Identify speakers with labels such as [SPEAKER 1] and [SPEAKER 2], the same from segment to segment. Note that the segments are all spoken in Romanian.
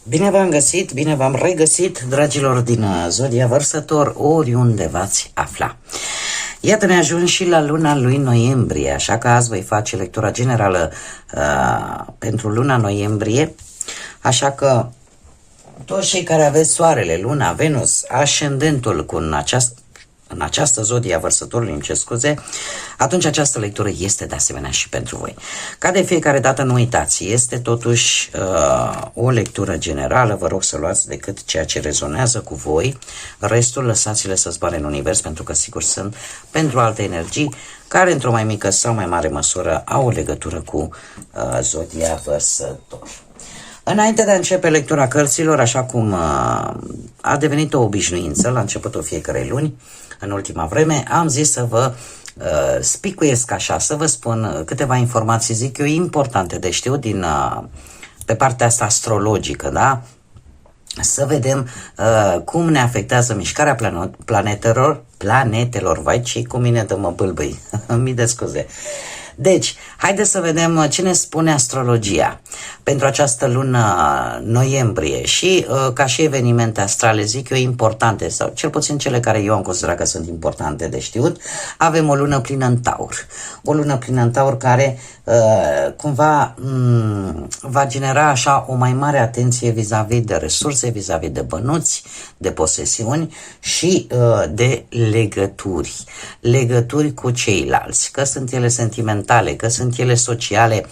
[SPEAKER 1] Bine v-am găsit, bine v-am regăsit, dragilor din Zodia Vărsător, oriunde v-ați afla. Iată, ne ajung și la luna lui noiembrie, așa că azi voi face lectura generală pentru luna noiembrie, așa că toți cei care aveți soarele, luna, Venus, ascendentul în această zodie a Vărsătorului, îmi cer scuze, atunci această lectură este de asemenea și pentru voi. Ca de fiecare dată, nu uitați, este totuși o lectură generală, vă rog să luați decât ceea ce rezonează cu voi, restul lăsați-le să zboare în univers, pentru că sigur sunt pentru alte energii care într-o mai mică sau mai mare măsură au o legătură cu zodia Vărsător. Înainte de a începe lectura cărților, așa cum a devenit o obișnuință la începutul fiecarei luni, în ultima vreme, am zis să vă spicuiesc așa, să vă spun câteva informații, zic eu, importante de știut pe partea asta astrologică, da? Să vedem cum ne afectează mișcarea planetelor, vai, ce cu mine de mă bâlbâi, mii de scuze. Deci, haideți să vedem ce ne spune astrologia pentru această lună noiembrie și ca și evenimente astrale, zic eu, importante, sau cel puțin cele care eu am considerat că sunt importante de știut. Avem o lună plină în Taur. O lună plină în Taur care cumva va genera așa o mai mare atenție vis-a-vis de resurse, vis-a-vis de bănuți, de posesiuni și de legături. Legături cu ceilalți, că sunt ele sentimentale, că sunt ele sociale,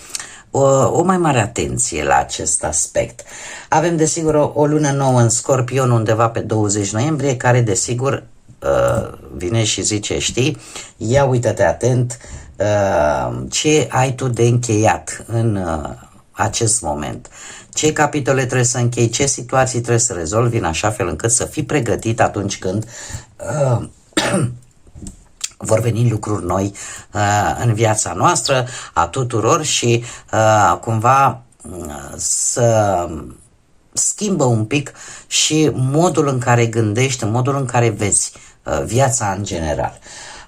[SPEAKER 1] o mai mare atenție la acest aspect. Avem desigur o lună nouă în Scorpion undeva pe 20 noiembrie, care desigur vine și zice, știi, ia uită-te atent ce ai tu de încheiat în acest moment. Ce capitole trebuie să închei, ce situații trebuie să rezolvi în așa fel încât să fii pregătit atunci când vor veni lucruri noi în viața noastră, a tuturor și cumva să schimbă un pic și modul în care gândești, modul în care vezi viața în general.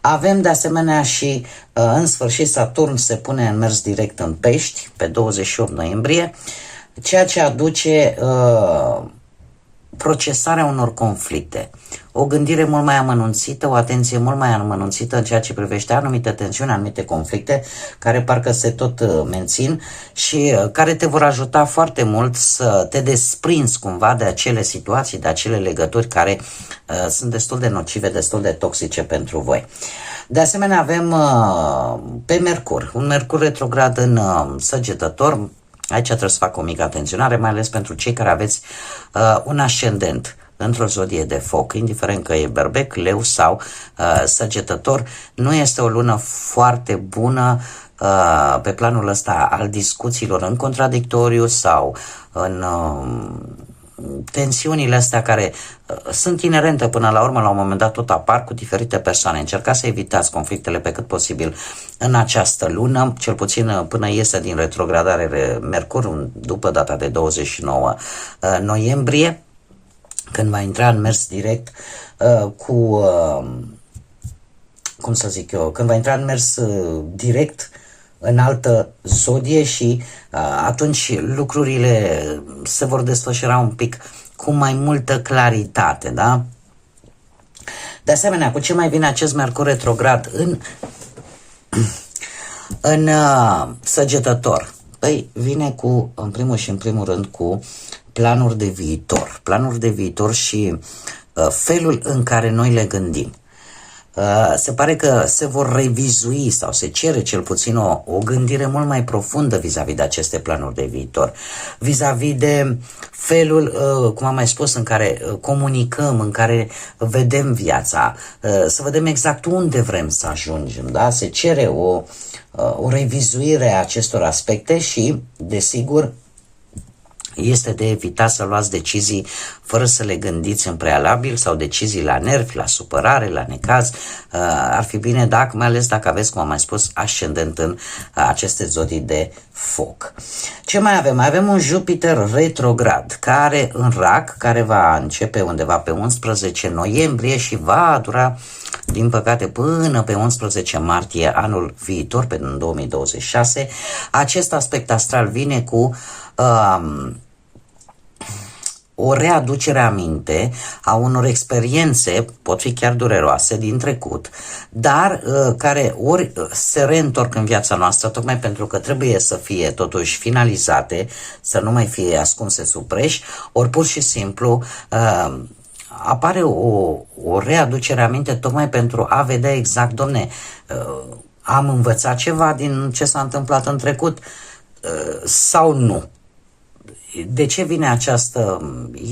[SPEAKER 1] Avem de asemenea și în sfârșit Saturn se pune în mers direct în Pești pe 28 noiembrie, ceea ce aduce procesarea unor conflicte, o gândire mult mai amănunțită, o atenție mult mai amănunțită în ceea ce privește anumite tensiuni, anumite conflicte care parcă se tot mențin și care te vor ajuta foarte mult să te desprinzi cumva de acele situații, de acele legături care sunt destul de nocive, destul de toxice pentru voi. De asemenea avem pe Mercur, un Mercur retrograd în Săgetător. Aici trebuie să fac o mică atenționare, mai ales pentru cei care aveți un ascendent într-o zodie de foc, indiferent că e berbec, leu sau săgetător. Nu este o lună foarte bună pe planul ăsta al discuțiilor în contradictoriu sau în tensiunile astea care sunt inerente până la urmă, la un moment dat tot apar cu diferite persoane. Încercați să evitați conflictele pe cât posibil în această lună, cel puțin până iese din retrogradare Mercur, după data de 29 noiembrie, când va intra în mers direct cum să zic eu, când va intra în mers direct în altă zodie și atunci lucrurile se vor desfășura un pic cu mai multă claritate, da? De asemenea, cu ce mai vine acest Mercur retrograd în Săgetător? Păi vine în primul rând cu planuri de viitor și felul în care noi le gândim. Se pare că se vor revizui sau se cere cel puțin o gândire mult mai profundă vis-a-vis de aceste planuri de viitor, vis-a-vis de felul, cum am mai spus, în care comunicăm, în care vedem viața, să vedem exact unde vrem să ajungem, da? Se cere o revizuire a acestor aspecte și, desigur, este de evitat să luați decizii fără să le gândiți în prealabil sau decizii la nervi, la supărare, la necaz. Ar fi bine mai ales dacă aveți, cum am mai spus, ascendent în aceste zodii de foc. Ce mai avem? Mai avem un Jupiter retrograd care în Rac, care va începe undeva pe 11 noiembrie și va dura, din păcate, până pe 11 martie anul viitor, pe 2026. Acest aspect astral vine cu o readucere aminte a unor experiențe, pot fi chiar dureroase, din trecut, dar care ori se reîntorc în viața noastră, tocmai pentru că trebuie să fie totuși finalizate, să nu mai fie ascunse sub preș, ori pur și simplu apare o readucere aminte tocmai pentru a vedea exact, domne, am învățat ceva din ce s-a întâmplat în trecut sau nu. De ce vine această...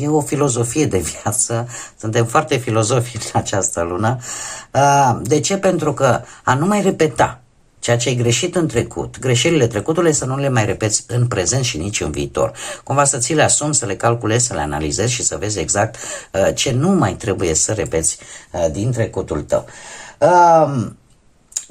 [SPEAKER 1] E o filozofie de viață, suntem foarte filozofi în această lună. De ce? Pentru că a nu mai repeta ceea ce ai greșit în trecut, greșelile trecutului să nu le mai repeți în prezent și nici în viitor. Cumva să ți le asumi, să le calculezi, să le analizezi și să vezi exact ce nu mai trebuie să repeți din trecutul tău.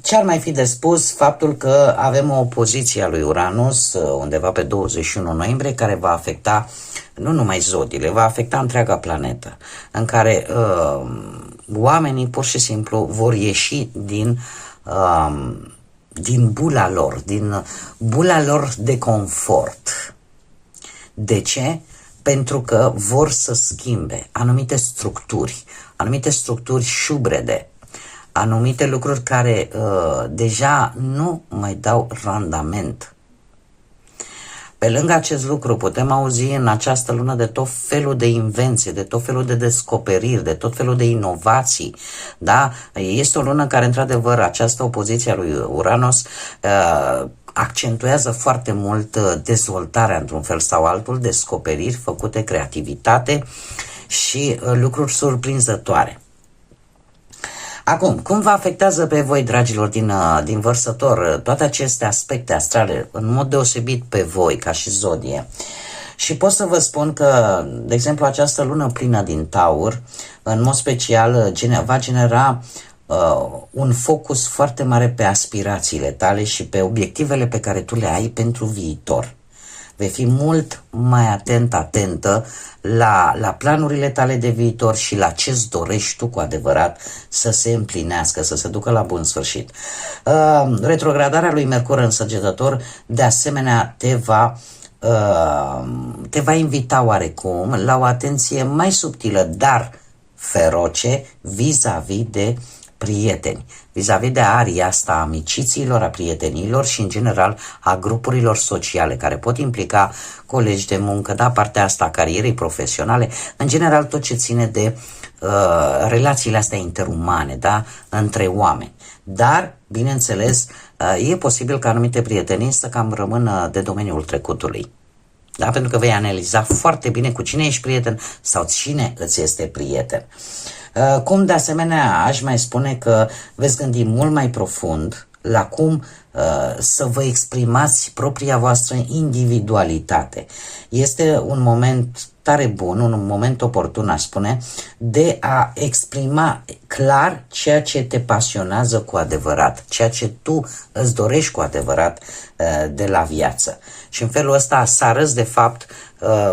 [SPEAKER 1] Ce ar mai fi de spus? Faptul că avem o opoziție a lui Uranus undeva pe 21 noiembrie care va afecta nu numai zodiile, va afecta întreaga planetă, în care oamenii pur și simplu vor ieși din bula lor de confort. De ce? Pentru că vor să schimbe anumite structuri șubrede, anumite lucruri care deja nu mai dau randament. Pe lângă acest lucru putem auzi în această lună de tot felul de invenții, de tot felul de descoperiri, de tot felul de inovații. Da? Este o lună care, într-adevăr, această opoziție a lui Uranus accentuează foarte mult dezvoltarea într-un fel sau altul, descoperiri făcute, creativitate și lucruri surprinzătoare. Acum, cum vă afectează pe voi, dragilor, din Vărsător, toate aceste aspecte astrale, în mod deosebit pe voi, ca și zodie? Și pot să vă spun că, de exemplu, această lună plină din Taur, în mod special, va genera un focus foarte mare pe aspirațiile tale și pe obiectivele pe care tu le ai pentru viitor. Vei fi mult mai atentă la planurile tale de viitor și la ce-ți dorești tu cu adevărat să se împlinească, să se ducă la bun sfârșit. Retrogradarea lui Mercur în Săgetător, de asemenea, te va invita oarecum la o atenție mai subtilă, dar feroce, vis-a-vis de prieteni, vis-a-vis de aria asta a amicițiilor, a prietenilor și în general a grupurilor sociale care pot implica colegi de muncă, da, partea asta a carierei profesionale, în general tot ce ține de relațiile astea interumane, da, între oameni. Dar, bineînțeles, e posibil ca anumite prietenii să cam rămână de domeniul trecutului. Da? Pentru că vei analiza foarte bine cu cine ești prieten sau cine îți este prieten. Cum de asemenea aș mai spune că veți gândi mult mai profund la cum să vă exprimați propria voastră individualitate. Este un moment tare bun, un moment oportun, aș spune, de a exprima clar ceea ce te pasionează cu adevărat, ceea ce tu îți dorești cu adevărat de la viață. Și în felul ăsta să arăți de fapt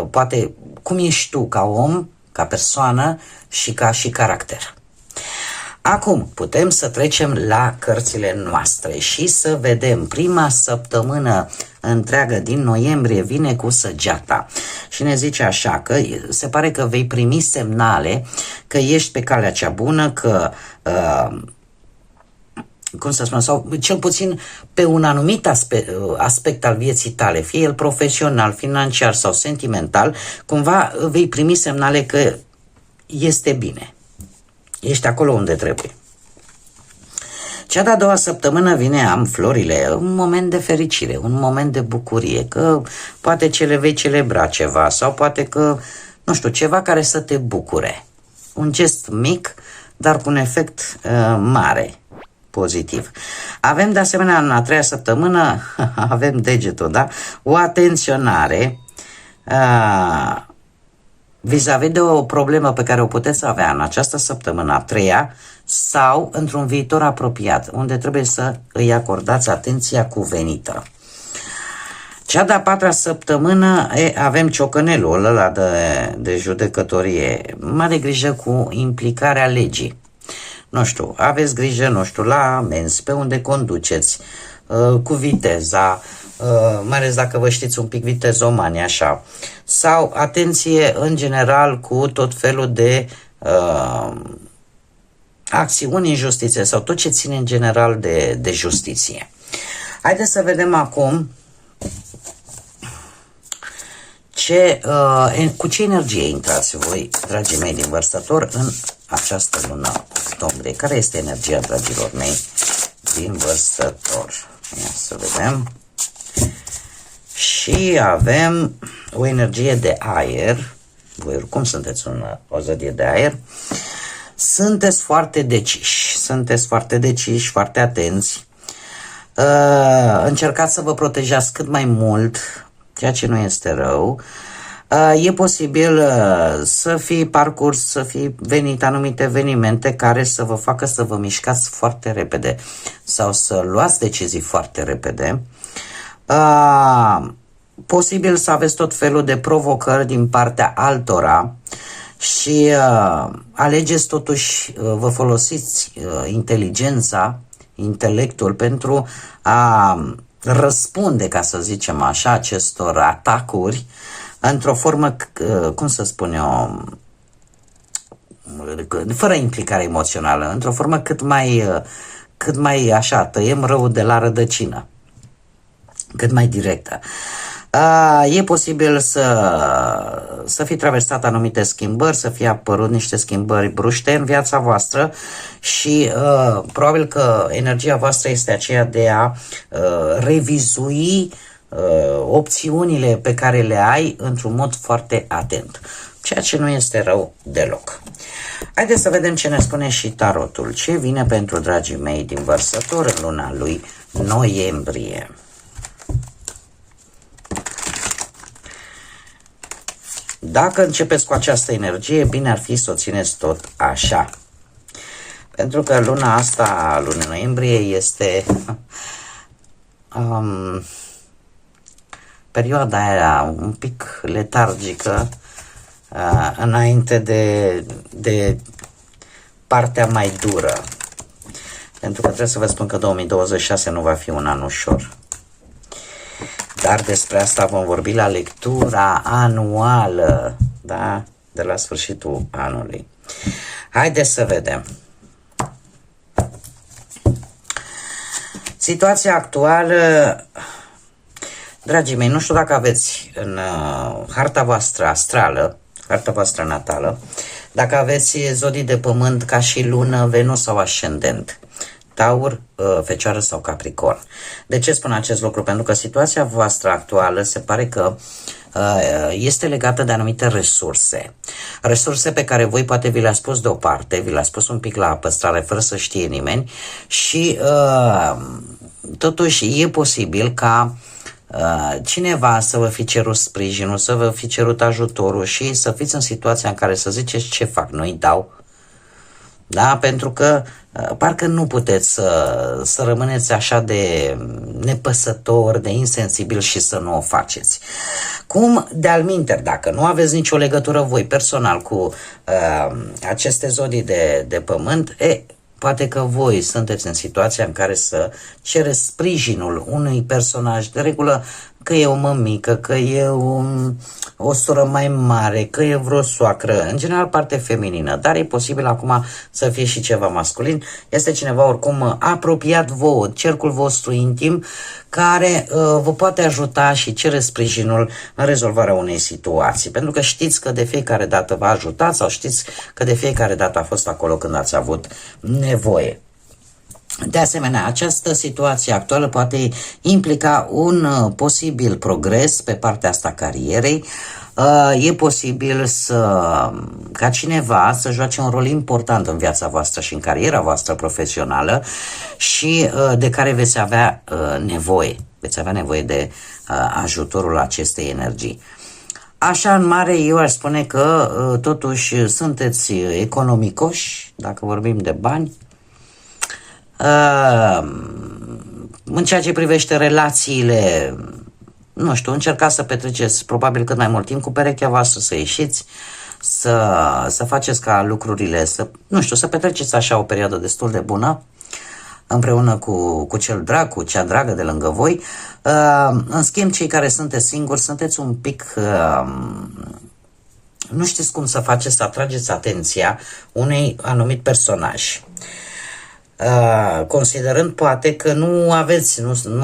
[SPEAKER 1] poate cum ești tu ca om, ca persoană și ca și caracter. Acum putem să trecem la cărțile noastre și să vedem. Prima săptămână întreagă din noiembrie vine cu Săgeata și ne zice așa că se pare că vei primi semnale că ești pe calea cea bună, că cum să spun, sau cel puțin pe un anumit aspect al vieții tale, fie el profesional, financiar sau sentimental, cumva vei primi semnale că este bine. Ești acolo unde trebuie. Cea de-a doua săptămână vine, am florile, un moment de fericire, un moment de bucurie, că poate ce vei celebra ceva sau poate că, nu știu, ceva care să te bucure. Un gest mic, dar cu un efect mare, pozitiv. Avem de asemenea în a treia săptămână, avem degetul, da? O atenționare vis-a-vis de o problemă pe care o puteți avea în această săptămână a treia sau într-un viitor apropiat, unde trebuie să îi acordați atenția cuvenită. Cea de-a patra săptămână avem ciocănelul ăla de judecătorie. Mare grijă cu implicarea legii. Nu știu, aveți grijă, nu știu, la amenzi, pe unde conduceți, cu viteza, mai ales dacă vă știți un pic vitezomani, așa. Sau atenție în general cu tot felul de acțiuni în justiție sau tot ce ține în general de justiție. Haideți să vedem acum cu ce energie intrați voi, dragii mei din Vărsător, în această lună octombrie. Care este energia, dragilor mei, din Vărsător? Ia să vedem. Și avem o energie de aer. Voi oricum sunteți o zodie de aer. Sunteți foarte deciși, foarte atenți. Încercați să vă protejați cât mai mult, ceea ce nu este rău. E posibil să fi parcurs, să fi venit anumite evenimente care să vă facă să vă mișcați foarte repede sau să luați decizii foarte repede. Posibil să aveți tot felul de provocări din partea altora și alegeți totuși, vă folosiți inteligența, intelectul pentru a răspunde, ca să zicem așa, acestor atacuri într-o formă, cum să spun eu, fără implicare emoțională, într-o formă cât mai așa, tăiem răul de la rădăcină, cât mai directă. E posibil să fi traversat anumite schimbări, să fie apărut niște schimbări bruște în viața voastră și probabil că energia voastră este aceea de a revizui opțiunile pe care le ai într-un mod foarte atent, ceea ce nu este rău deloc. Haideți să vedem ce ne spune și tarotul. Ce vine pentru dragii mei din Vărsător în luna lui noiembrie? Dacă începeți cu această energie, bine ar fi să o țineți tot așa. Pentru că luna asta, luna noiembrie, este perioada aia un pic letargică înainte de partea mai dură. Pentru că trebuie să vă spun că 2026 nu va fi un an ușor. Dar despre asta vom vorbi la lectura anuală, da? De la sfârșitul anului. Haideți să vedem. Situația actuală, dragii mei, nu știu dacă aveți în harta voastră astrală, harta voastră natală, dacă aveți zodii de pământ ca și lună, Venus sau ascendent, Taur, Fecioară sau Capricorn. De ce spun acest lucru? Pentru că situația voastră actuală se pare că este legată de anumite resurse. Resurse pe care voi poate vi le-ați pus deoparte, vi le-ați pus un pic la păstrare fără să știe nimeni și totuși e posibil ca cineva să vă fi cerut sprijinul, să vă fi cerut ajutorul și să fiți în situația în care să ziceți ce fac, nu-i dau. Da? Pentru că parcă nu puteți să rămâneți așa de nepăsător, de insensibil și să nu o faceți. Cum de-al minteri, dacă nu aveți nicio legătură voi personal cu aceste zodii de pământ, poate că voi sunteți în situația în care să cereți sprijinul unui personaj, de regulă că e o mămică, că e o soră mai mare, că e vreo soacră, în general parte feminină, dar e posibil acum să fie și ceva masculin. Este cineva oricum apropiat vouă, cercul vostru intim, care vă poate ajuta și cere sprijinul în rezolvarea unei situații. Pentru că știți că de fiecare dată v-a ajutat sau știți că de fiecare dată a fost acolo când ați avut nevoie. De asemenea, această situație actuală poate implica un posibil progres pe partea asta carierei. E posibil ca cineva să joace un rol important în viața voastră și în cariera voastră profesională și de care veți avea nevoie. Veți avea nevoie de ajutorul acestei energii. Așa, în mare, eu aș spune că totuși sunteți economicoși, dacă vorbim de bani. În ceea ce privește relațiile, nu știu, încercați să petreceți probabil cât mai mult timp cu perechea voastră, să ieșiți, să faceți ca lucrurile, să petreceți așa o perioadă destul de bună. împreună cu cel drag, cu cea dragă de lângă voi. În schimb, cei care sunteți singuri, sunteți un pic... nu știți cum să faceți să atrageți atenția unui anumit personaj. Considerând poate că nu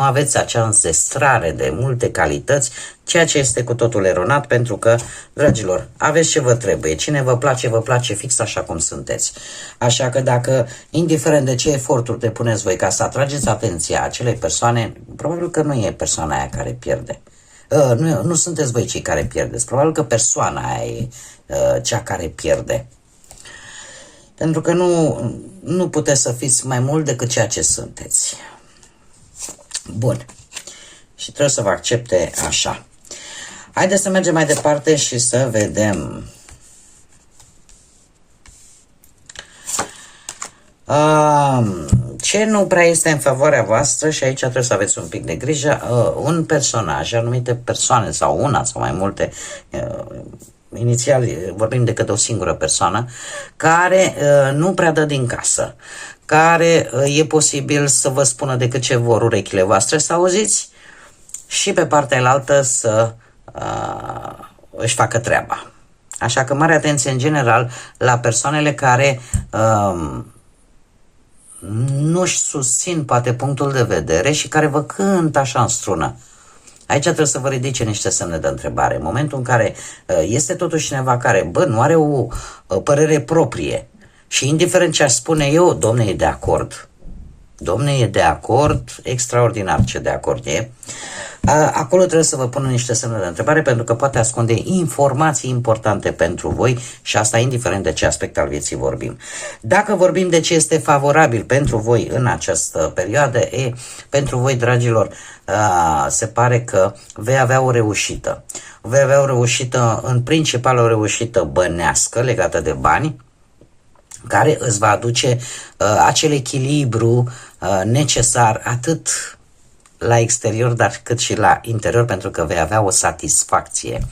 [SPEAKER 1] aveți acea înzestrare de multe calități, ceea ce este cu totul eronat, pentru că, dragilor, aveți ce vă trebuie. Cine vă place fix așa cum sunteți. Așa că dacă, indiferent de ce eforturi depuneți voi ca să atrageți atenția acelei persoane, probabil că nu e persoana aia care pierde. Nu sunteți voi cei care pierdeți, probabil că persoana aia e cea care pierde. Pentru că nu puteți să fiți mai mult decât ceea ce sunteți. Bun. Și trebuie să vă accepte așa. Haideți să mergem mai departe și să vedem. Ce nu prea este în favoarea voastră, și aici trebuie să aveți un pic de grijă, un personaj, anumite persoane sau una sau mai multe, inițial vorbim decât de o singură persoană, care nu prea dă din casă, care e posibil să vă spună decât ce vor urechile voastre să auziți și pe partea elaltă să își facă treaba. Așa că mare atenție în general la persoanele care nu-și susțin poate punctul de vedere și care vă cântă așa în strună. Aici trebuie să vă ridice niște semne de întrebare. În momentul în care este totuși cineva care, nu are o părere proprie și indiferent ce aș spune eu, domne, e de acord. Domne, e de acord, extraordinar ce de acord e. Acolo trebuie să vă pună niște semne de întrebare, pentru că poate ascunde informații importante pentru voi și asta indiferent de ce aspect al vieții vorbim. Dacă vorbim de ce este favorabil pentru voi în această perioadă, pentru voi, dragilor, se pare că vei avea o reușită. Vei avea o reușită, în principal o reușită bănească legată de bani, care îți va aduce acel echilibru necesar atât la exterior, dar cât și la interior, pentru că vei avea o satisfacție.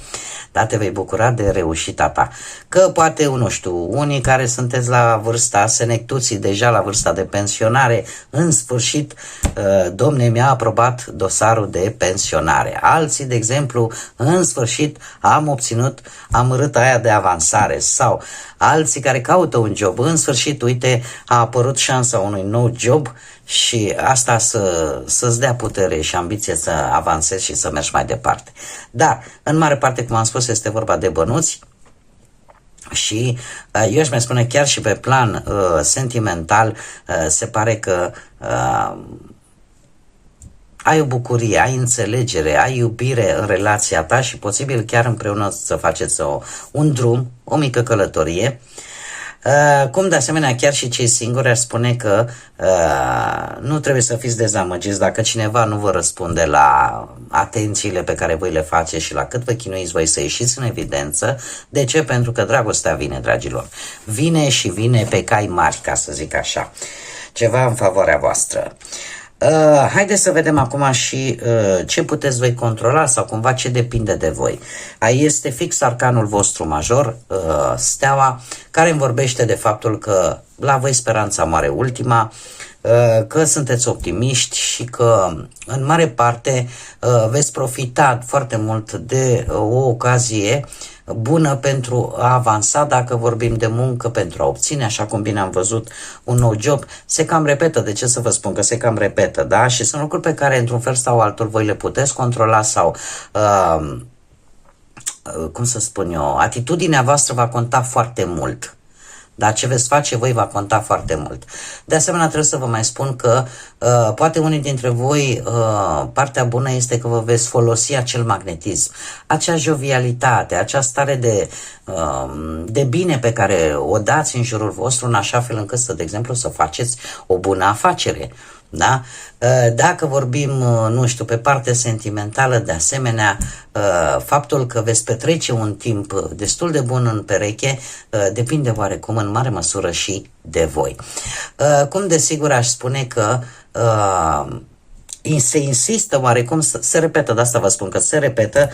[SPEAKER 1] Da, te vei bucura de reușita ta. Că poate, nu știu, unii care sunteți la vârsta senectuții, deja la vârsta de pensionare, în sfârșit, domne, mi-a aprobat dosarul de pensionare. Alții, de exemplu, în sfârșit am râta aia de avansare, sau alții care caută un job, în sfârșit, uite, a apărut șansa unui nou job și asta să-ți dea putere și ambiție să avansezi și să mergi mai departe. Dar, în mare parte, cum am spus, este vorba de bănuți și eu aș mai spune chiar și pe plan sentimental, se pare că ai o bucurie, ai înțelegere, ai iubire în relația ta și posibil chiar împreună să faceți un drum, o mică călătorie. Cum de asemenea chiar și cei singuri ar spune că nu trebuie să fiți dezamăgiți dacă cineva nu vă răspunde la atențiile pe care voi le faceți și la cât vă chinuiți voi să ieșiți în evidență. De ce? Pentru că dragostea vine, dragilor. Vine și vine pe cai mari, ca să zic așa. Ceva în favoarea voastră. Haideți să vedem acum și ce puteți voi controla sau cumva ce depinde de voi. Aici este fix arcanul vostru major, steaua, care îmi vorbește de faptul că la voi speranța moare ultima, că sunteți optimiști și că în mare parte veți profita foarte mult de o ocazie bună pentru a avansa, dacă vorbim de muncă, pentru a obține, așa cum bine am văzut, un nou job. Se cam repetă, de ce să vă spun că se cam repetă, da? Și sunt lucruri pe care, într-un fel sau altul, voi le puteți controla sau, cum să spun eu, atitudinea voastră va conta foarte mult. Dar ce veți face voi va conta foarte mult. De asemenea, trebuie să vă mai spun că poate unii dintre voi, partea bună este că vă veți folosi acel magnetism, acea jovialitate, acea stare de bine pe care o dați în jurul vostru, în așa fel încât să, de exemplu, să faceți o bună afacere. Da? Dacă vorbim, nu știu, pe partea sentimentală, de asemenea, faptul că veți petrece un timp destul de bun în pereche depinde oarecum în mare măsură și de voi. Cum desigur aș spune că se insistă oarecum, se repetă, de asta vă spun că se repetă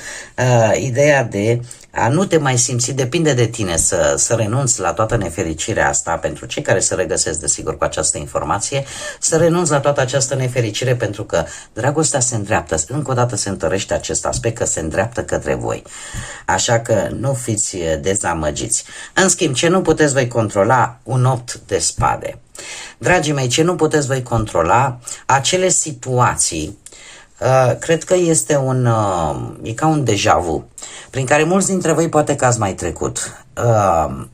[SPEAKER 1] ideea de a nu te mai simți, depinde de tine să renunți la toată nefericirea asta, pentru cei care se regăsesc desigur cu această informație, să renunți la toată această nefericire, pentru că dragostea se îndreaptă, încă o dată se întărește acest aspect că se îndreaptă către voi, așa că nu fiți dezamăgiți. În schimb, ce nu puteți voi controla, un 8 de spade. Dragii mei, ce nu puteți voi controla, acele situații, cred că este e ca un deja vu, prin care mulți dintre voi poate că ați mai trecut.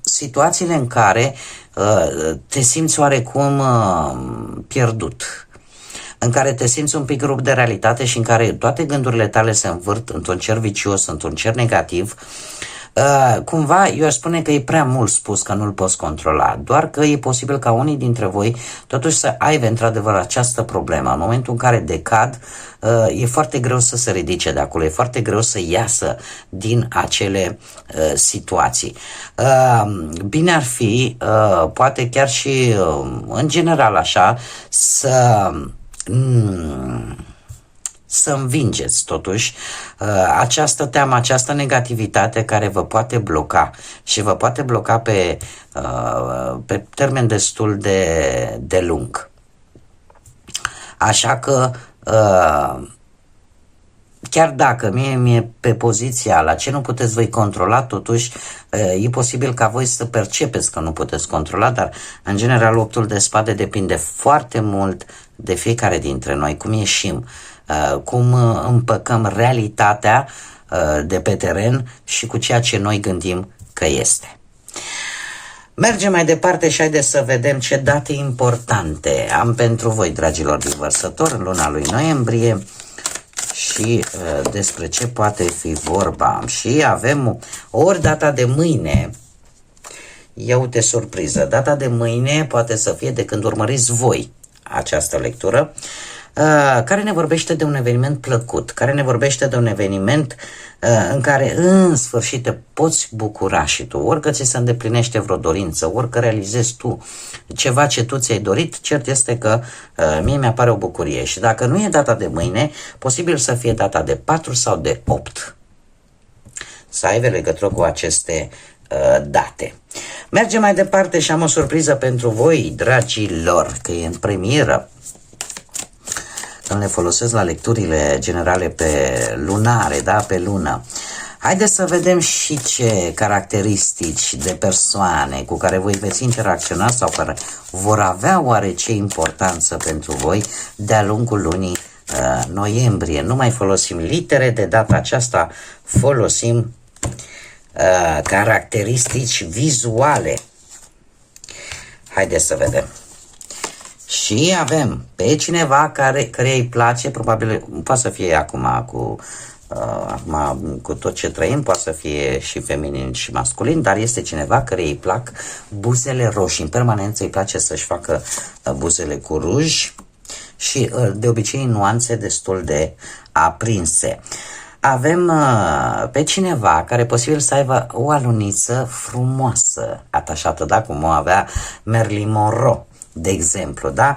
[SPEAKER 1] Situațiile în care te simți oarecum pierdut, în care te simți un pic rupt de realitate și în care toate gândurile tale se învârt într-un cer vicios, într-un cer negativ. Cumva eu aș spune că e prea mult spus că nu-l poți controla, doar că e posibil ca unii dintre voi totuși să aibă într-adevăr această problemă. În momentul în care decad, e foarte greu să se ridice de acolo, e foarte greu să iasă din acele situații. Bine ar fi, poate chiar și în general așa, să învingeți totuși această teamă, această negativitate care vă poate bloca și vă poate bloca pe termen destul de lung. Așa că chiar dacă mie pe poziția la ce nu puteți voi controla, totuși e posibil ca voi să percepeți că nu puteți controla, dar în general 8-ul de spade depinde foarte mult de fiecare dintre noi, cum ieșim, cum împăcăm realitatea de pe teren și cu ceea ce noi gândim că este. Mergem mai departe și haideți să vedem ce date importante am pentru voi, dragilor divărsători, în luna lui noiembrie și despre ce poate fi vorba. Și avem ori data de mâine, ia uite surpriză, data de mâine poate să fie de când urmăriți voi această lectură, care ne vorbește de un eveniment plăcut, care ne vorbește de un eveniment în care în sfârșit te poți bucura și tu, orică ți se îndeplinește vreo dorință, orică realizezi tu ceva ce tu ți-ai dorit, cert este că mie mi-apare o bucurie. Și dacă nu e data de mâine, posibil să fie data de 4 sau de 8. Să aibă legătură cu aceste date. Mergem mai departe și am o surpriză pentru voi, dragilor, că e în premieră. Când le folosesc la lecturile generale pe lunare, da, pe lună. Haideți să vedem și ce caracteristici de persoane cu care voi veți interacționa sau care vor avea oarece importanță pentru voi de-a lungul lunii noiembrie. Nu mai folosim litere, de data aceasta folosim caracteristici vizuale. Haideți să vedem. Și avem pe cineva care îi place, probabil poate să fie acum cu tot ce trăim, poate să fie și feminin și masculin, dar este cineva care îi plac buzele roșii. În permanență îi place să-și facă buzele cu ruj și de obicei nuanțe destul de aprinse. Avem pe cineva care posibil să aibă o aluniță frumoasă, atașată, da, cum o avea Marilyn Monroe, de exemplu, da?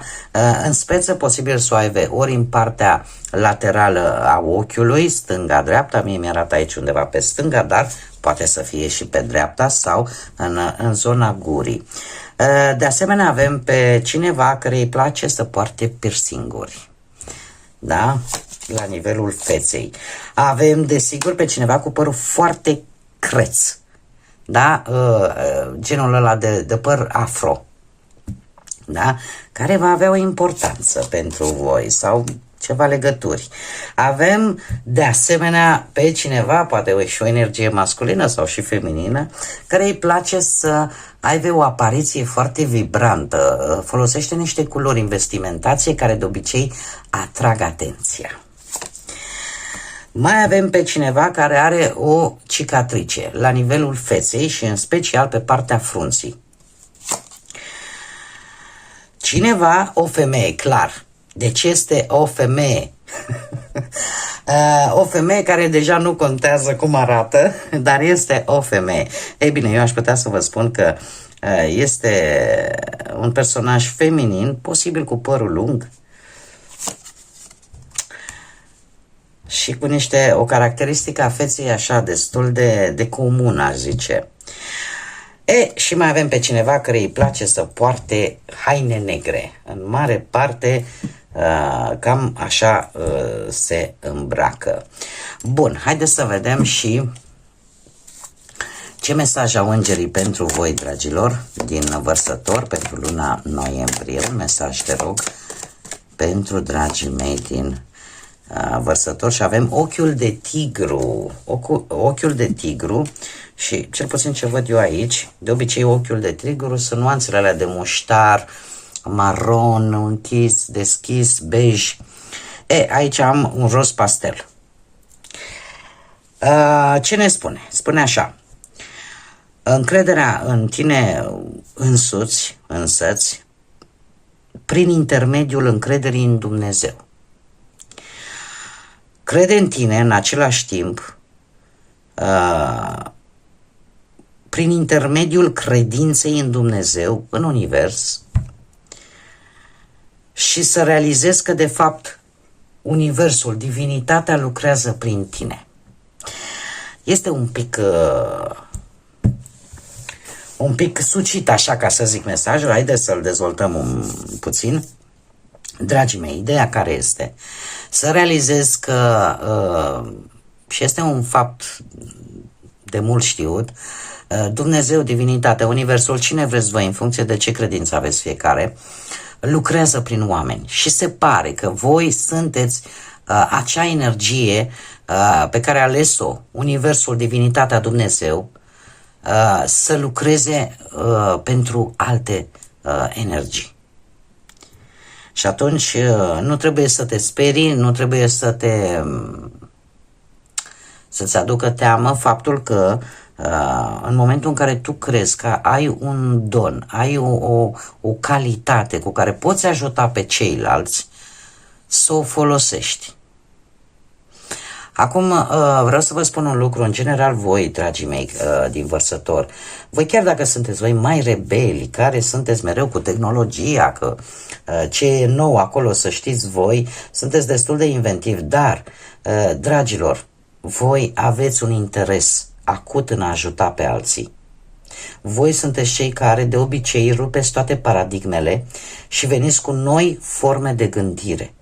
[SPEAKER 1] În speță posibil să o aibă ori în partea laterală a ochiului, stânga-dreapta, mie mi-arată aici undeva pe stânga, dar poate să fie și pe dreapta sau în zona gurii. De asemenea avem pe cineva care îi place să poarte piercinguri, da? La nivelul feței. Avem desigur pe cineva cu părul foarte creț, da? Genul ăla de păr afro, da? Care va avea o importanță pentru voi sau ceva legături. Avem de asemenea pe cineva, poate și o energie masculină sau și feminină, care îi place să aibă o apariție foarte vibrantă, folosește niște culori în vestimentație care de obicei atrag atenția. Mai avem pe cineva care are o cicatrice la nivelul feței și în special pe partea frunții. Cineva, o femeie, clar. Deci este o femeie. O femeie care deja nu contează cum arată, dar este o femeie. Ei bine, eu aș putea să vă spun că este un personaj feminin, posibil cu părul lung, și cu o caracteristică a feței așa destul de comună, aș zice. Și mai avem pe cineva care îi place să poarte haine negre. În mare parte cam așa se îmbracă. Bun, haideți să vedem și ce mesaj au îngerii pentru voi, dragilor, din Vărsător, pentru luna noiembrie. Un mesaj, te rog, pentru dragii mei din Vărsător. Și avem ochiul de tigru. Ochiul de tigru. Și cel puțin ce văd eu aici, de obicei ochiul de tigru sunt nuanțele alea de muștar, maron, închis, deschis, bej. Aici am un roz pastel. Ce ne spune? Spune așa: încrederea în tine însăți, prin intermediul încrederii în Dumnezeu. Crede în tine în același timp, prin intermediul credinței în Dumnezeu, în univers, și să realizezi că de fapt universul, divinitatea lucrează prin tine. Este un pic sucit, așa ca să zic, mesajul. Haideți să-l dezvoltăm puțin. Dragii mei, ideea care este? Să realizez că, și este un fapt de mult știut, Dumnezeu, divinitatea, universul, cine vreți voi, în funcție de ce credință aveți fiecare, lucrează prin oameni. Și se pare că voi sunteți acea energie pe care a ales-o universul, divinitatea, Dumnezeu, să lucreze pentru alte energii. Și atunci nu trebuie să te sperii, nu trebuie să-ți aducă teamă faptul că în momentul în care tu crezi că ai un don, ai o calitate cu care poți ajuta pe ceilalți, să o folosești. Acum vreau să vă spun un lucru, în general voi, dragii mei din Vărsător, voi chiar dacă sunteți voi mai rebeli, care sunteți mereu cu tehnologia, că ce e nou acolo să știți voi, sunteți destul de inventivi, dar, dragilor, voi aveți un interes acut în a ajuta pe alții. Voi sunteți cei care de obicei rupeți toate paradigmele și veniți cu noi forme de gândire.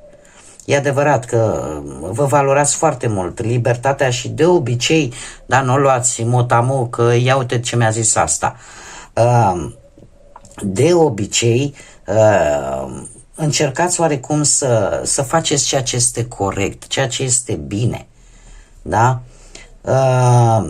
[SPEAKER 1] E adevărat că vă valorați foarte mult libertatea și de obicei, dar nu o luați motamo că ia uite ce mi-a zis asta. De obicei încercați oarecum să faceți ceea ce este corect, ceea ce este bine. Da?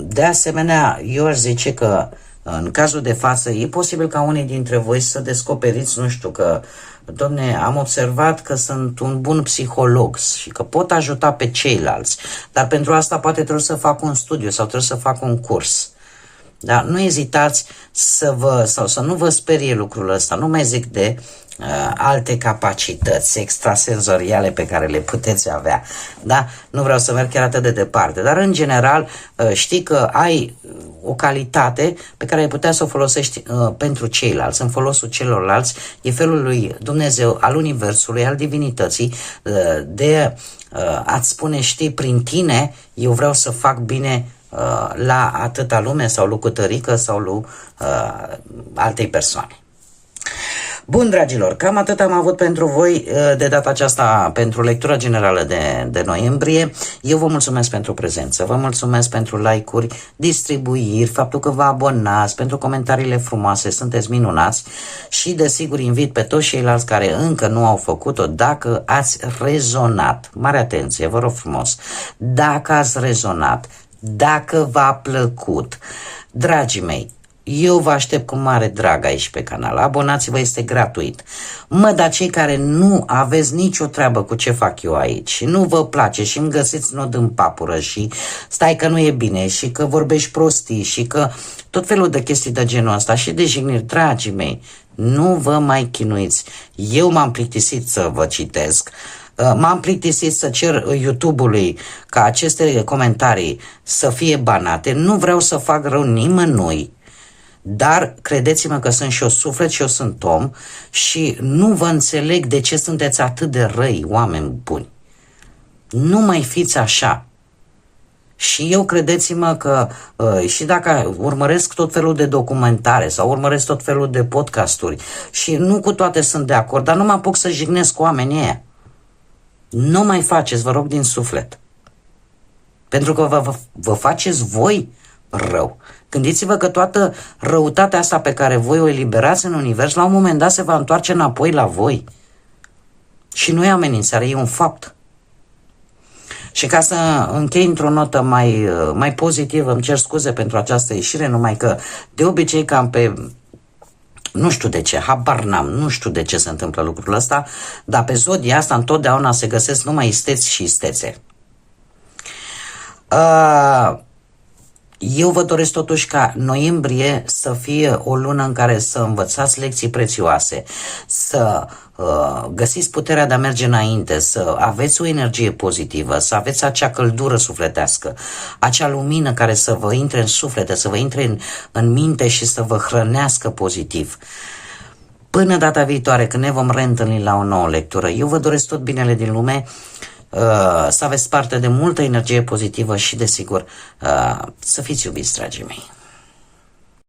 [SPEAKER 1] De asemenea, eu aș zice că în cazul de față e posibil ca unii dintre voi să descoperiți, nu știu, că domne, am observat că sunt un bun psiholog și că pot ajuta pe ceilalți, dar pentru asta poate trebuie să fac un studiu sau trebuie să fac un curs. Da? Nu ezitați să nu vă sperie lucrul ăsta, nu mai zic de alte capacități extrasenzoriale pe care le puteți avea. Da? Nu vreau să merg chiar atât de departe, dar în general știi că ai o calitate pe care ai putea să o folosești pentru ceilalți, în folosul celorlalți. E felul lui Dumnezeu, al universului, al divinității, de a-ți spune, știi, prin tine eu vreau să fac bine la atâta lume sau lui Cutărică sau lui altei persoane. Bun, dragilor, cam atât am avut pentru voi de data aceasta, pentru lectura generală de noiembrie. Eu vă mulțumesc pentru prezență, vă mulțumesc pentru like-uri, distribuiri, faptul că vă abonați, pentru comentariile frumoase, sunteți minunați și desigur invit pe toți ceilalți care încă nu au făcut-o, dacă ați rezonat, mare atenție, vă rog frumos, dacă ați rezonat, dacă v-a plăcut, dragii mei, eu vă aștept cu mare drag aici pe canal. Abonați-vă, este gratuit. Dar cei care nu aveți nicio treabă cu ce fac eu aici și nu vă place și îmi găsiți nod în papură și stai că nu e bine și că vorbești prostii și că tot felul de chestii de genul ăsta și de jigniri, dragii mei, nu vă mai chinuiți. Eu m-am plictisit să vă citesc. M-am plictisit să cer YouTube-ului ca aceste comentarii să fie banate. Nu vreau să fac rău nimănui. Dar credeți-mă că sunt și eu suflet și eu sunt om și nu vă înțeleg de ce sunteți atât de răi, oameni buni. Nu mai fiți așa. Și eu credeți-mă că și dacă urmăresc tot felul de documentare sau urmăresc tot felul de podcasturi și nu cu toate sunt de acord, dar nu mă apuc să jignesc cu oamenii ăia. Nu mai faceți, vă rog din suflet. Pentru că vă faceți voi rău. Gândiți-vă că toată răutatea asta pe care voi o eliberați în univers, la un moment dat se va întoarce înapoi la voi. Și nu e amenințare, e un fapt. Și ca să închei într-o notă mai pozitivă, îmi cer scuze pentru această ieșire, numai că de obicei cam pe... Nu știu de ce, habar n-am, nu știu de ce se întâmplă lucrul ăsta, dar pe zodia asta întotdeauna se găsesc numai isteți și istețe. Eu vă doresc totuși ca noiembrie să fie o lună în care să învățați lecții prețioase, să găsiți puterea de a merge înainte, să aveți o energie pozitivă, să aveți acea căldură sufletească, acea lumină care să vă intre în suflete, să vă intre în minte și să vă hrănească pozitiv. Până data viitoare, când ne vom reîntâlni la o nouă lectură, eu vă doresc tot binele din lume, să aveți parte de multă energie pozitivă și, desigur, să fiți iubiți, dragii mei.